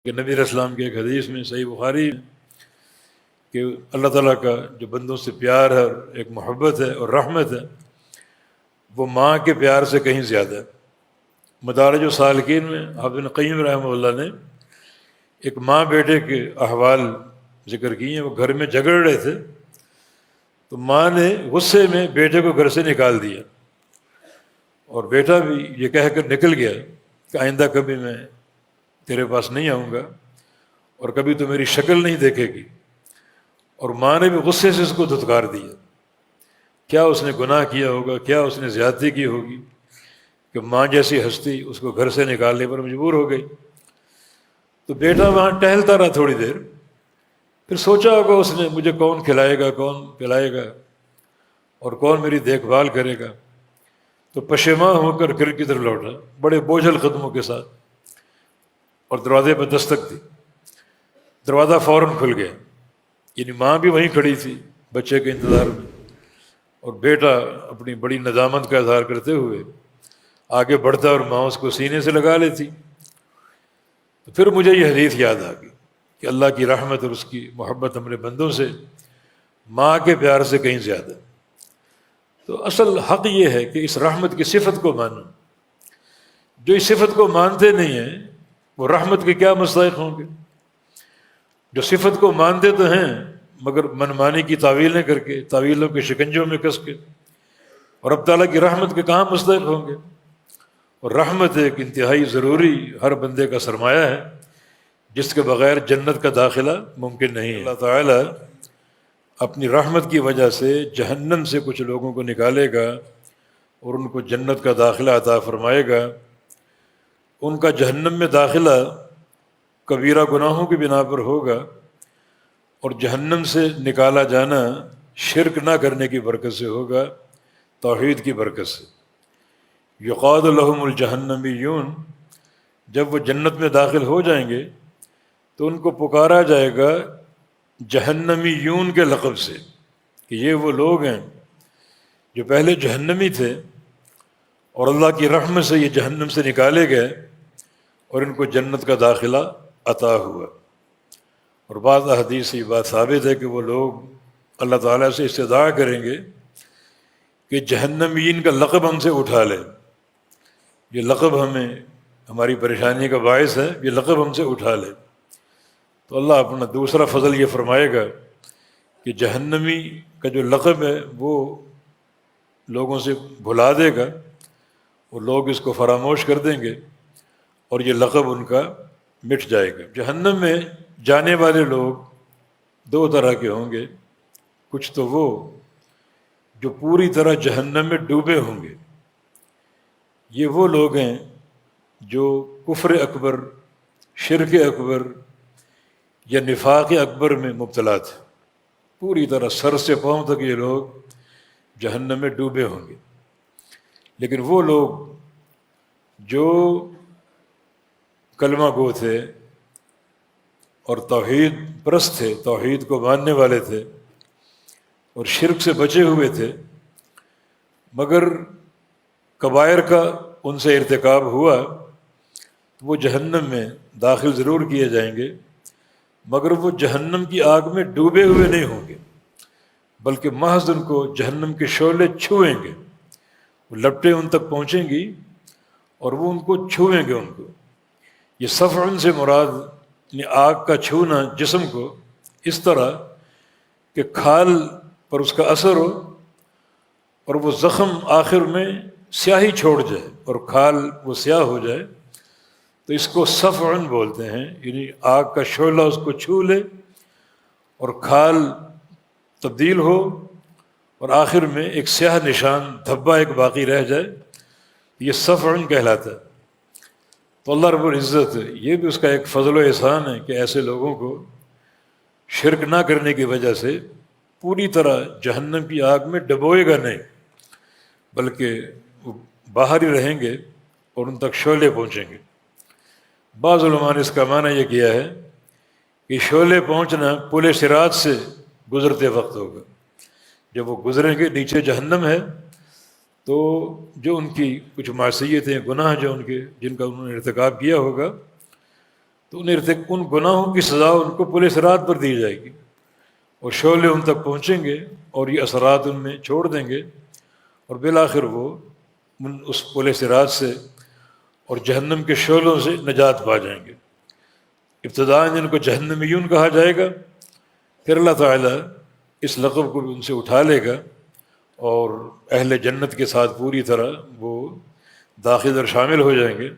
کہ نبی علیہ السلام کے ایک حدیث میں صحیح بخاری میں کہ اللہ تعالیٰ کا جو بندوں سے پیار ہے اور ایک محبت ہے اور رحمت ہے وہ ماں کے پیار سے کہیں زیادہ ہے۔ مدارج السالکین میں حافظ ابن قیم رحمہ اللہ نے ایک ماں بیٹے کے احوال ذکر کیے ہیں۔ وہ گھر میں جھگڑ رہے تھے تو ماں نے غصے میں بیٹے کو گھر سے نکال دیا، اور بیٹا بھی یہ کہہ کر نکل گیا کہ آئندہ کبھی میں تیرے پاس نہیں آؤں گا اور کبھی تو میری شکل نہیں دیکھے گی۔ اور ماں نے بھی غصے سے اس کو دھتکار دیا۔ کیا اس نے گناہ کیا ہوگا، کیا اس نے زیادتی کی ہوگی کہ ماں جیسی ہستی اس کو گھر سے نکالنے پر مجبور ہو گئی۔ تو بیٹا وہاں ٹہلتا رہا تھوڑی دیر، پھر سوچا ہوگا اس نے مجھے کون کھلائے گا، کون پلائے گا، اور کون میری دیکھ بھال کرے گا۔ تو پشیماں ہو کر گھر کی طرف لوٹا بڑے بوجھل قدموں کے ساتھ، اور دروازے پر دستک دی۔ دروازہ فوراً کھل گیا، یعنی ماں بھی وہیں کھڑی تھی بچے کے انتظار میں، اور بیٹا اپنی بڑی ندامت کا اظہار کرتے ہوئے آگے بڑھتا اور ماں اس کو سینے سے لگا لیتی۔ تو پھر مجھے یہ حدیث یاد آ گئی کہ اللہ کی رحمت اور اس کی محبت ہمارے بندوں سے ماں کے پیار سے کہیں زیادہ۔ تو اصل حق یہ ہے کہ اس رحمت کی صفت کو مانو۔ جو اس صفت کو مانتے نہیں ہیں وہ رحمت کے کیا مستحق ہوں گے؟ جو صفت کو مانتے تو ہیں مگر منمانی کی تعویلیں کر کے، تعویلوں کے شکنجوں میں کس کے، اور اب تعالیٰ کی رحمت کے کہاں مستحق ہوں گے؟ اور رحمت ایک انتہائی ضروری ہر بندے کا سرمایہ ہے جس کے بغیر جنت کا داخلہ ممکن نہیں ہے۔ اللہ تعالیٰ اپنی رحمت کی وجہ سے جہنم سے کچھ لوگوں کو نکالے گا اور ان کو جنت کا داخلہ عطا فرمائے گا۔ ان کا جہنم میں داخلہ کبیرہ گناہوں کی بنا پر ہوگا، اور جہنم سے نکالا جانا شرک نہ کرنے کی برکت سے ہوگا، توحید کی برکت سے۔ یقاد لہم الجہنمیون، جب وہ جنت میں داخل ہو جائیں گے تو ان کو پکارا جائے گا جہنمیون کے لقب سے، کہ یہ وہ لوگ ہیں جو پہلے جہنمی تھے اور اللہ کی رحمت سے یہ جہنم سے نکالے گئے اور ان کو جنت کا داخلہ عطا ہوا۔ اور بعض احادیث سے یہ بات ثابت ہے کہ وہ لوگ اللہ تعالیٰ سے استدعا کریں گے کہ جہنمین کا لقب ہم سے اٹھا لیں، یہ لقب ہمیں ہماری پریشانی کا باعث ہے، یہ لقب ہم سے اٹھا لے۔ تو اللہ اپنا دوسرا فضل یہ فرمائے گا کہ جہنمی کا جو لقب ہے وہ لوگوں سے بھلا دے گا، وہ لوگ اس کو فراموش کر دیں گے اور یہ لقب ان کا مٹ جائے گا۔ جہنم میں جانے والے لوگ دو طرح کے ہوں گے۔ کچھ تو وہ جو پوری طرح جہنم میں ڈوبے ہوں گے، یہ وہ لوگ ہیں جو کفر اکبر، شرک اکبر یا نفاق اکبر میں مبتلا تھے۔ پوری طرح سر سے پاؤں تک یہ لوگ جہنم میں ڈوبے ہوں گے۔ لیکن وہ لوگ جو کلمہ گو تھے اور توحید پرست تھے، توحید کو ماننے والے تھے اور شرک سے بچے ہوئے تھے، مگر کبائر کا ان سے ارتکاب ہوا تو وہ جہنم میں داخل ضرور کیے جائیں گے، مگر وہ جہنم کی آگ میں ڈوبے ہوئے نہیں ہوں گے، بلکہ محض ان کو جہنم کے شعلے چھوئیں گے، وہ لپٹیں ان تک پہنچیں گی اور وہ ان کو چھوئیں گے۔ ان کو یہ صفعن سے مراد یعنی آگ کا چھونا جسم کو اس طرح کہ کھال پر اس کا اثر ہو اور وہ زخم آخر میں سیاہی چھوڑ جائے اور کھال وہ سیاہ ہو جائے، تو اس کو صفعن بولتے ہیں، یعنی آگ کا شعلہ اس کو چھو لے اور کھال تبدیل ہو اور آخر میں ایک سیاہ نشان دھبا ایک باقی رہ جائے، یہ صفعن کہلاتا ہے۔ تو اللہ رب العزت یہ بھی اس کا ایک فضل و احسان ہے کہ ایسے لوگوں کو شرک نہ کرنے کی وجہ سے پوری طرح جہنم کی آگ میں ڈبوئے گا نہیں، بلکہ وہ باہر ہی رہیں گے اور ان تک شعلے پہنچیں گے۔ بعض علماء نے اس کا معنی یہ کیا ہے کہ شعلے پہنچنا پل صراط سے گزرتے وقت ہوگا۔ جب وہ گزریں گے، نیچے جہنم ہے، تو جو ان کی کچھ معصیتیں، گناہ جو ان کے جن کا انہوں نے ارتکاب کیا ہوگا، تو ان گناہوں کی سزا ان کو پل صراط پر دی جائے گی، اور شعلے ان تک پہنچیں گے اور یہ اثرات ان میں چھوڑ دیں گے، اور بالآخر وہ اس پل صراط سے اور جہنم کے شعلوں سے نجات پا جائیں گے۔ ابتداءً ان کو جہنمیون کہا جائے گا، پھر اللہ تعالیٰ اس لقب کو بھی ان سے اٹھا لے گا اور اہل جنت کے ساتھ پوری طرح وہ داخل اور شامل ہو جائیں گے۔